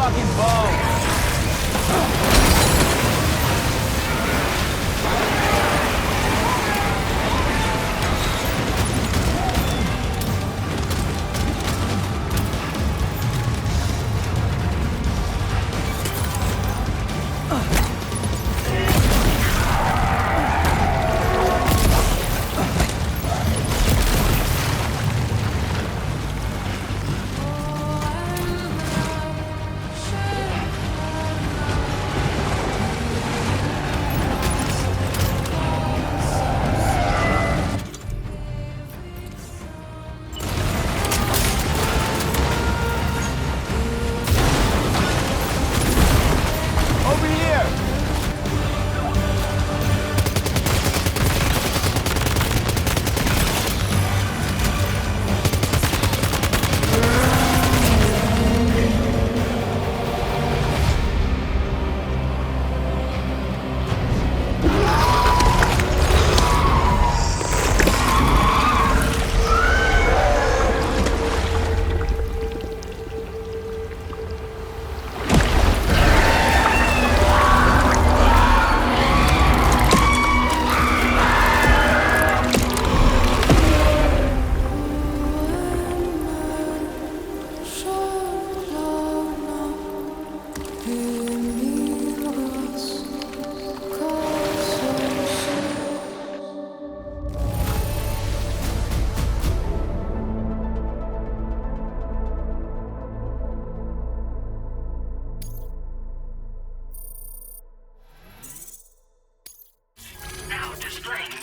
fucking bone!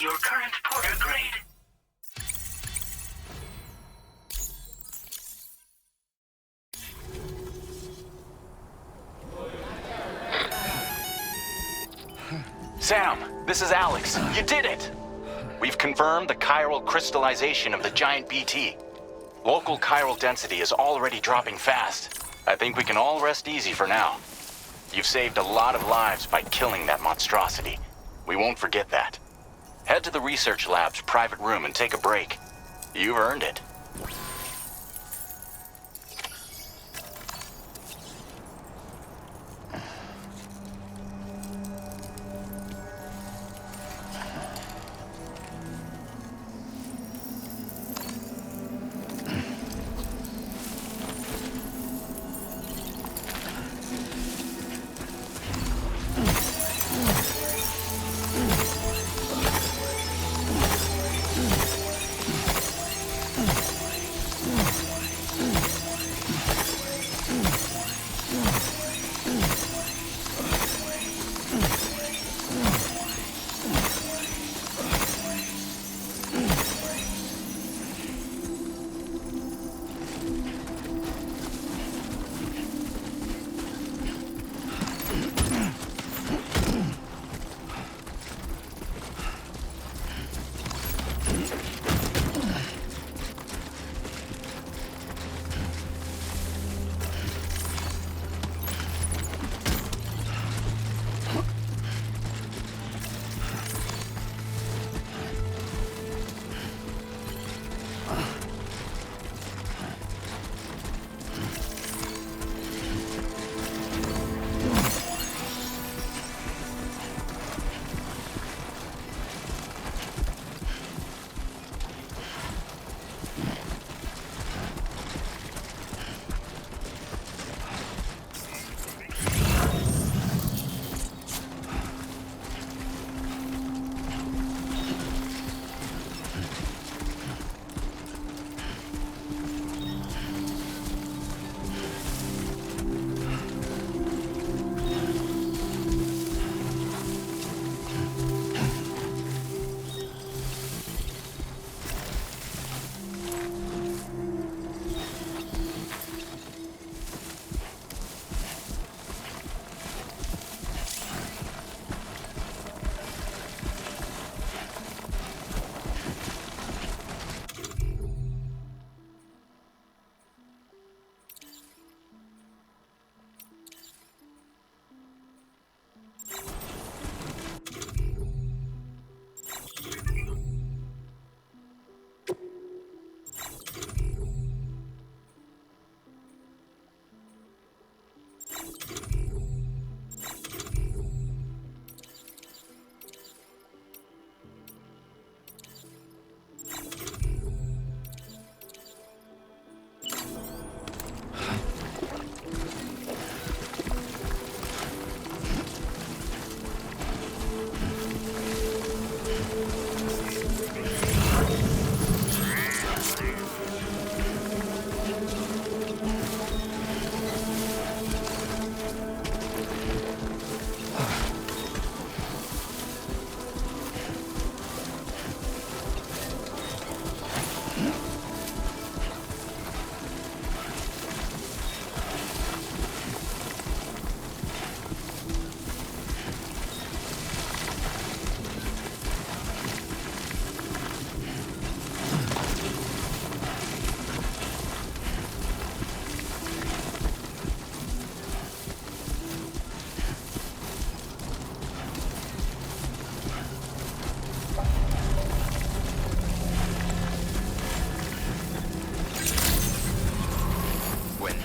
Your current porter grade. Sam, this is Alex. You did it! We've confirmed the chiral crystallization of the giant BT. Local chiral density is already dropping fast. I think we can all rest easy for now. You've saved a lot of lives by killing that monstrosity. We won't forget that. Head to the research lab's private room and take a break. You've earned it.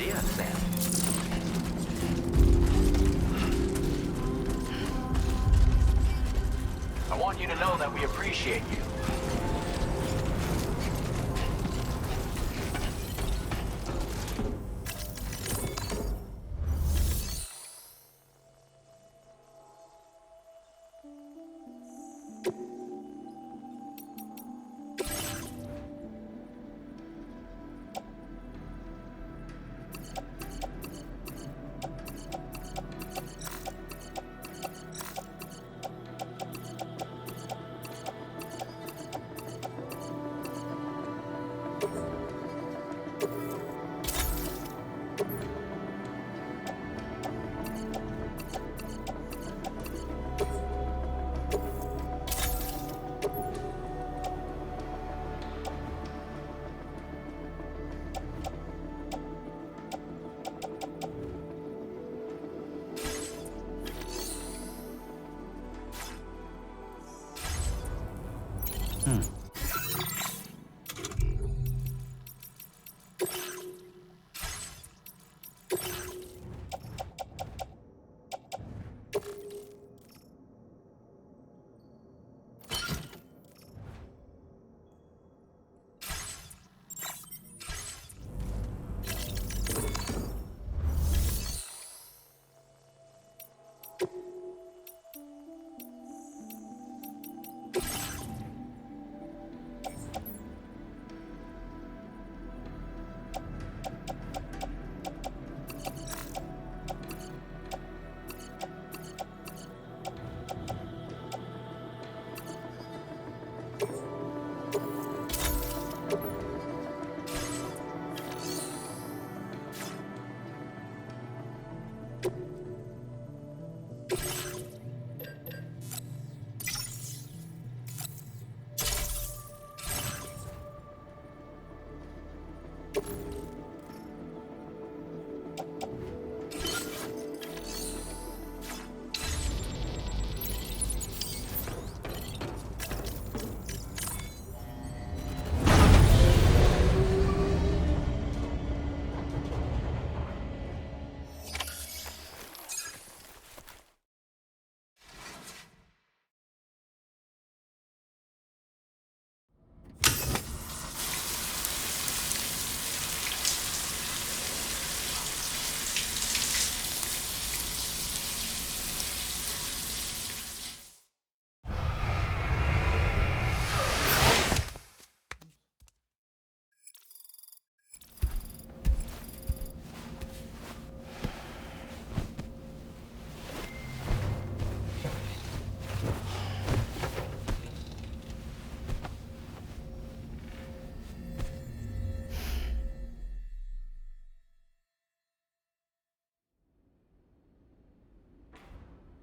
idea, Sam. I want you to know that we appreciate you.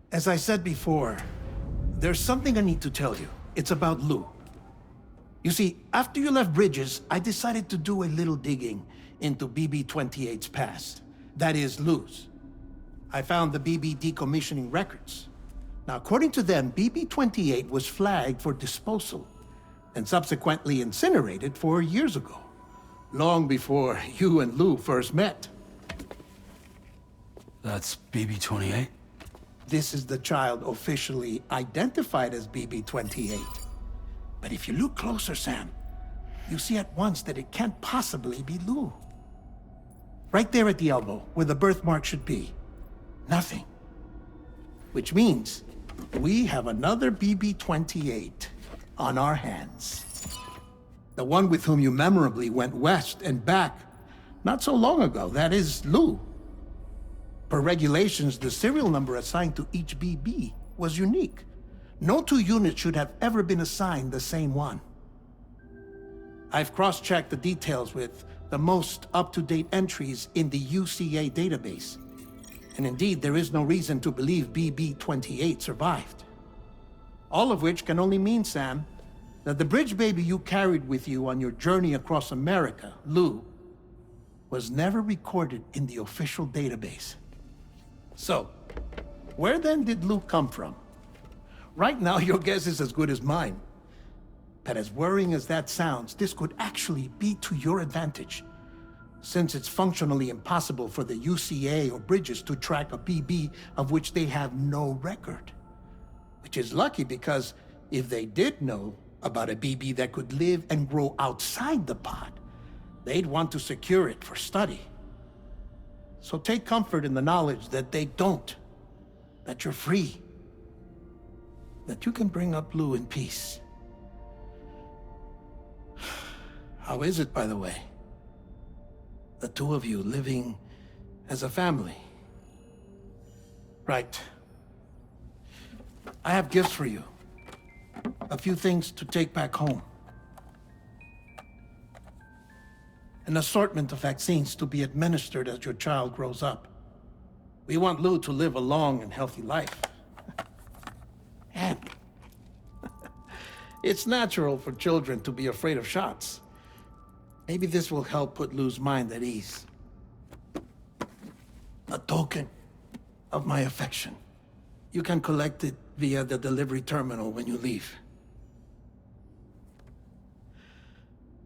As I said before, there's something I need to tell you. It's about Lou. You see, after you left Bridges, I decided to do a little digging into BB-28's past. That is, Lou's. I found the BB decommissioning records. Now, according to them, BB-28 was flagged for disposal and subsequently incinerated 4 years ago, long before you and Lou first met. That's BB-28? This is the child officially identified as BB-28. But if you look closer, Sam, you see at once that it can't possibly be Lou. Right there at the elbow, where the birthmark should be. Nothing. Which means we have another BB-28 on our hands. The one with whom you memorably went west and back not so long ago, that is Lou. Per regulations, the serial number assigned to each BB was unique. No two units should have ever been assigned the same one. I've cross-checked the details with the most up-to-date entries in the UCA database. And indeed, there is no reason to believe BB-28 survived. All of which can only mean, Sam, that the bridge baby you carried with you on your journey across America, Lou, was never recorded in the official database. So, where then did Lou come from? Right now, your guess is as good as mine. But as worrying as that sounds, this could actually be to your advantage. since it's functionally impossible for the UCA or Bridges to track a BB of which they have no record. Which is lucky because if they did know about a BB that could live and grow outside the pod, they'd want to secure it for study. So take comfort in the knowledge that they don't, that you're free, that you can bring up Lou in peace. How is it, by the way? The two of you living as a family. Right. I have gifts for you. A few things to take back home. An assortment of vaccines to be administered as your child grows up. We want Lou to live a long and healthy life. And it's natural for children to be afraid of shots. Maybe this will help put Lou's mind at ease. A token of my affection. You can collect it via the delivery terminal when you leave.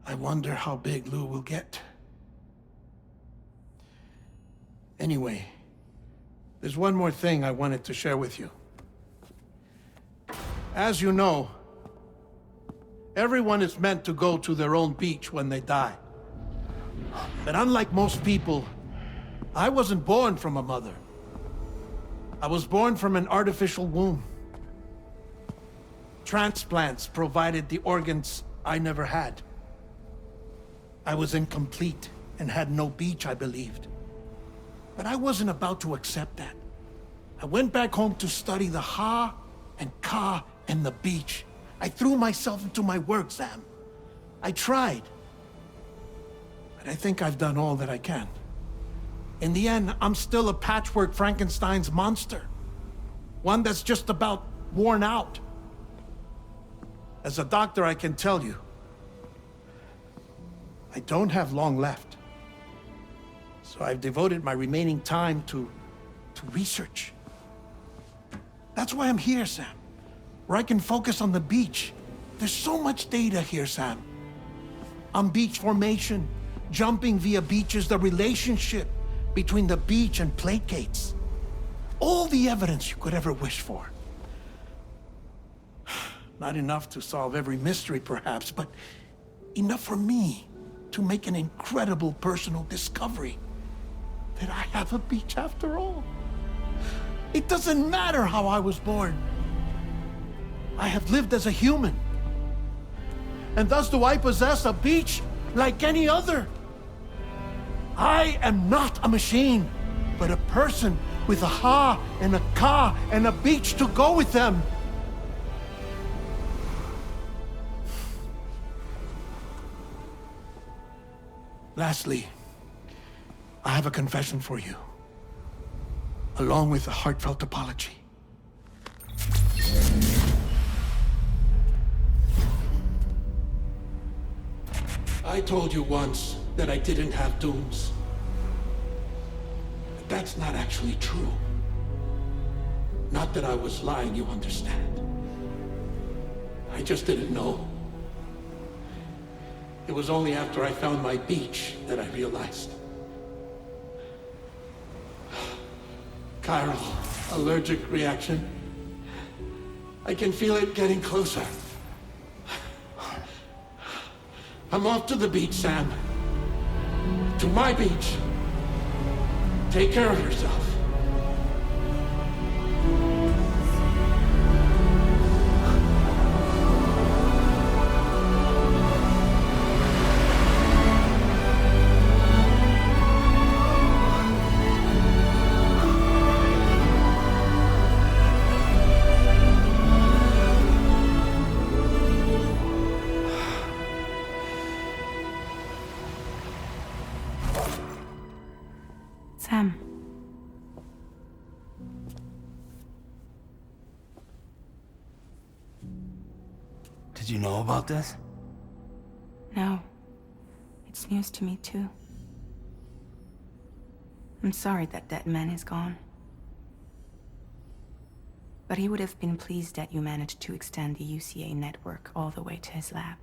I wonder how big Lou will get. Anyway, there's one more thing I wanted to share with you. As you know, everyone is meant to go to their own beach when they die. But unlike most people, I wasn't born from a mother. I was born from an artificial womb. Transplants provided the organs I never had. I was incomplete and had no beach, I believed. But I wasn't about to accept that. I went back home to study the Ha and Ka and the beach. I threw myself into my work, Sam. I tried. But I think I've done all that I can. In the end, I'm still a patchwork Frankenstein's monster. One that's just about worn out. As a doctor, I can tell you, I don't have long left. So I've devoted my remaining time to research. That's why I'm here, Sam. Where I can focus on the beach. There's so much data here, Sam. On beach formation, jumping via beaches, the relationship between the beach and plate gates. All the evidence you could ever wish for. Not enough to solve every mystery, perhaps, but enough for me to make an incredible personal discovery that I have a beach after all. It doesn't matter how I was born. I have lived as a human. And thus do I possess a beach like any other. I am not a machine, but a person with a Ha and a Ka and a beach to go with them. Lastly, I have a confession for you, along with a heartfelt apology. I told you once that I didn't have dooms. But that's not actually true. Not that I was lying, you understand. I just didn't know. It was only after I found my beach that I realized. Chiral allergic reaction. I can feel it getting closer. I'm off to the beach, Sam. To my beach. Take care of yourself. Sam. Did you know about this? No. It's news to me, too. I'm sorry that that man is gone. But he would have been pleased that you managed to extend the UCA network all the way to his lab.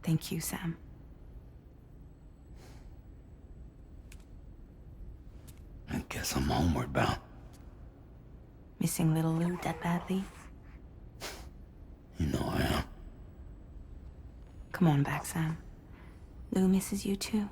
Thank you, Sam. Guess I'm homeward bound. Missing little Lou that badly? You know I am. Come on back, Sam. Lou misses you too.